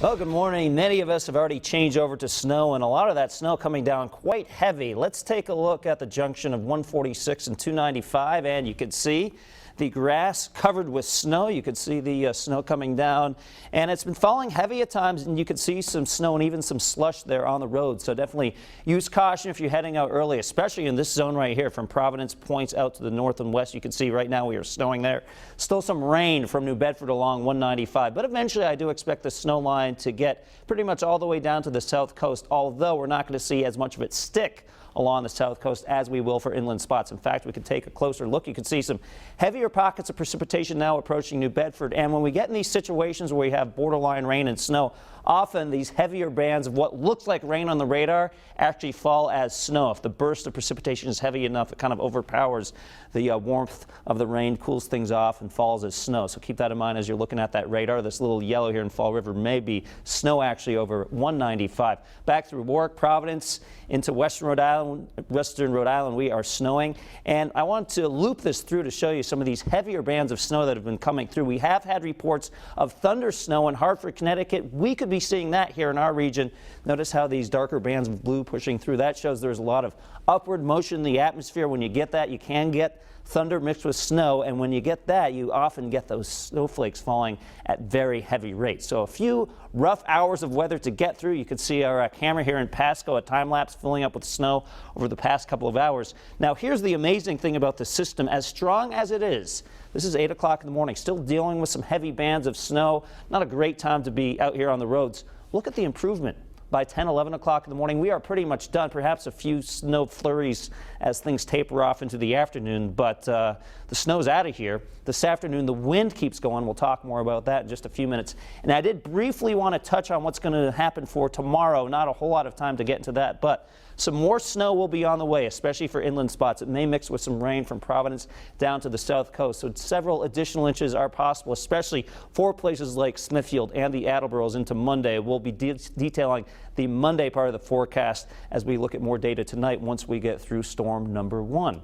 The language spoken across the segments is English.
Well, good morning. Many of us have already changed over to snow, and a lot of that snow coming down quite heavy. Let's take a look at the junction of 146 and 295, and you can see the grass covered with snow. You can see the snow coming down, and it's been falling heavy at times, and you can see some snow and even some slush there on the road. So definitely use caution if you're heading out early, especially in this zone right here from Providence points out to the north and west. You can see right now we are snowing there. Still some rain from New Bedford along 195, but eventually I do expect the snow line to get pretty much all the way down to the south coast, although we're not going to see as much of it stick along the south coast as we will for inland spots. In fact, we can take a closer look. You can see some heavier pockets of precipitation now approaching New Bedford. And when we get in these situations where we have borderline rain and snow, often these heavier bands of what looks like rain on the radar actually fall as snow. If the burst of precipitation is heavy enough, it kind of overpowers the warmth of the rain, cools things off, and falls as snow. So keep that in mind as you're looking at that radar. This little yellow here in Fall River may be snow actually over 195. Back through Warwick, Providence, into western Rhode Island, we are snowing. And I want to loop this through to show you some of these heavier bands of snow that have been coming through. We have had reports of thunder snow in Hartford, Connecticut. We could be seeing that here in our region. Notice how these darker bands of blue pushing through. That shows there's a lot of upward motion in the atmosphere. When you get that, you can get thunder mixed with snow, and when you get that, you often get those snowflakes falling at very heavy rates. So a few rough hours of weather to get through. You can see our camera here in Pasco, a time lapse filling up with snow over the past couple of hours. Now here's the amazing thing about the system. As strong as it is, this is 8 o'clock in the morning, still dealing with some heavy bands of snow. Not a great time to be out here on the roads. Look at the improvement. By 10, 11 o'clock in the morning, we are pretty much done. Perhaps a few snow flurries as things taper off into the afternoon, but the snow's out of here. This afternoon, the wind keeps going. We'll talk more about that in just a few minutes. And I did briefly want to touch on what's going to happen for tomorrow. Not a whole lot of time to get into that, but some more snow will be on the way, especially for inland spots. It may mix with some rain from Providence down to the south coast. So several additional inches are possible, especially for places like Smithfield and the Attleboro's into Monday. We'll be detailing the Monday part of the forecast as we look at more data tonight once we get through storm number 1.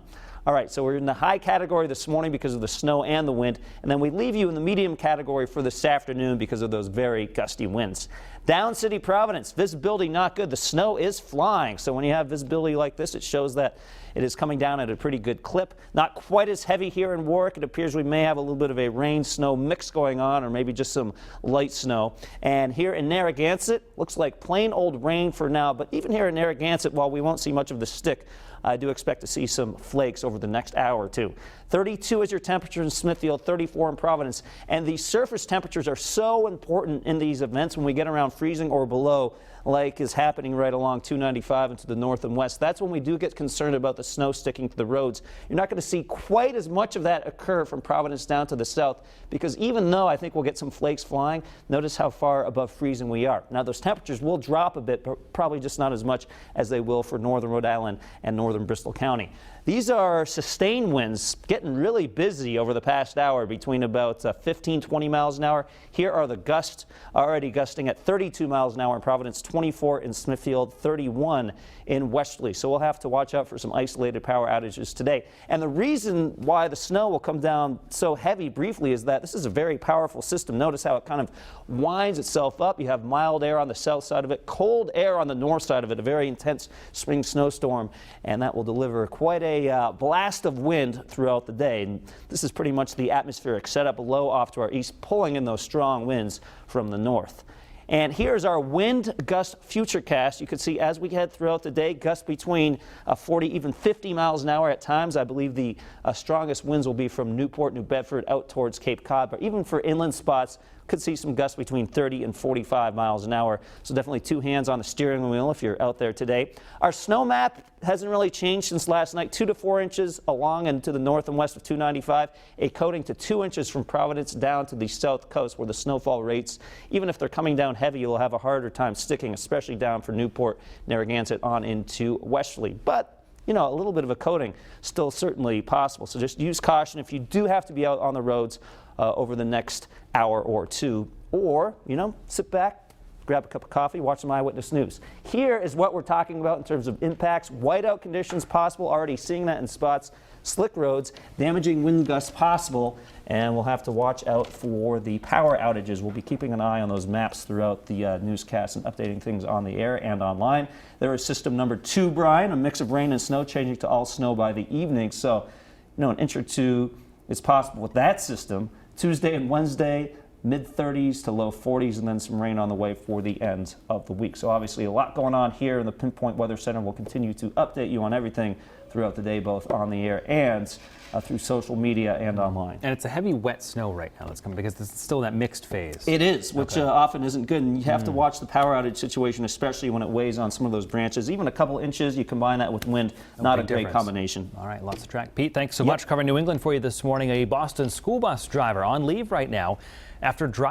All right, so we're in the high category this morning because of the snow and the wind, and then we leave you in the medium category for this afternoon because of those very gusty winds. Down City, Providence, visibility not good. The snow is flying, so when you have visibility like this, it shows that it is coming down at a pretty good clip. Not quite as heavy here in Warwick. It appears we may have a little bit of a rain-snow mix going on, or maybe just some light snow. And here in Narragansett, looks like plain old rain for now, but even here in Narragansett, while we won't see much of the stick, I do expect to see some flakes over the next hour or two. 32 is your temperature in Smithfield, 34 in Providence. And the surface temperatures are so important in these events when we get around freezing or below, like is happening right along 295 into the north and west. That's when we do get concerned about the snow sticking to the roads. You're not going to see quite as much of that occur from Providence down to the south, because even though I think we'll get some flakes flying, notice how far above freezing we are. Now those temperatures will drop a bit, but probably just not as much as they will for northern Rhode Island and northern Bristol County. These are sustained winds getting really busy over the past hour between about 15, 20 miles an hour. Here are the gusts already gusting at 32 miles an hour in Providence, 24 in Smithfield, 31 in Westerly. So we'll have to watch out for some isolated power outages today. And the reason why the snow will come down so heavy briefly is that this is a very powerful system. Notice how it kind of winds itself up. You have mild air on the south side of it, cold air on the north side of it, a very intense spring snowstorm, and that will deliver quite a blast of wind throughout the day. And this is pretty much the atmospheric setup low off to our east, pulling in those strong winds from the north. And here's our wind gust futurecast. You can see as we head throughout the day, gusts between 40, even 50 miles an hour at times. I believe the strongest winds will be from Newport, New Bedford, out towards Cape Cod. But even for inland spots, could see some gusts between 30 and 45 miles an hour. So definitely 2 hands on the steering wheel if you're out there today. Our snow map hasn't really changed since last night. 2 to 4 inches along and to the north and west of 295. A coating to 2 inches from Providence down to the south coast, where the snowfall rates, even if they're coming down heavy, you'll have a harder time sticking, especially down for Newport, Narragansett on into Westerly. But you know, a little bit of a coating still certainly possible. So just use caution if you do have to be out on the roads over the next hour or two, or, you know, sit back, grab a cup of coffee, watch some Eyewitness News. Here is what we're talking about in terms of impacts. Whiteout conditions possible, already seeing that in spots. Slick roads, damaging wind gusts possible, and we'll have to watch out for the power outages. We'll be keeping an eye on those maps throughout the newscast and updating things on the air and online. There is system number 2, Brian, a mix of rain and snow, changing to all snow by the evening. So, an inch or two is possible with that system. Tuesday and Wednesday, mid-30s to low 40s, and then some rain on the way for the end of the week. So obviously a lot going on here in the Pinpoint Weather Center. We'll continue to update you on everything throughout the day, both on the air and through social media and online. And it's a heavy wet snow right now that's coming because it's still that mixed phase. It is, which often isn't good, and you have to watch the power outage situation, especially when it weighs on some of those branches. Even a couple inches, you combine that with wind, not a great combination. All right, lots of track. Pete, thanks so much covering New England for you this morning. A Boston school bus driver on leave right now after driving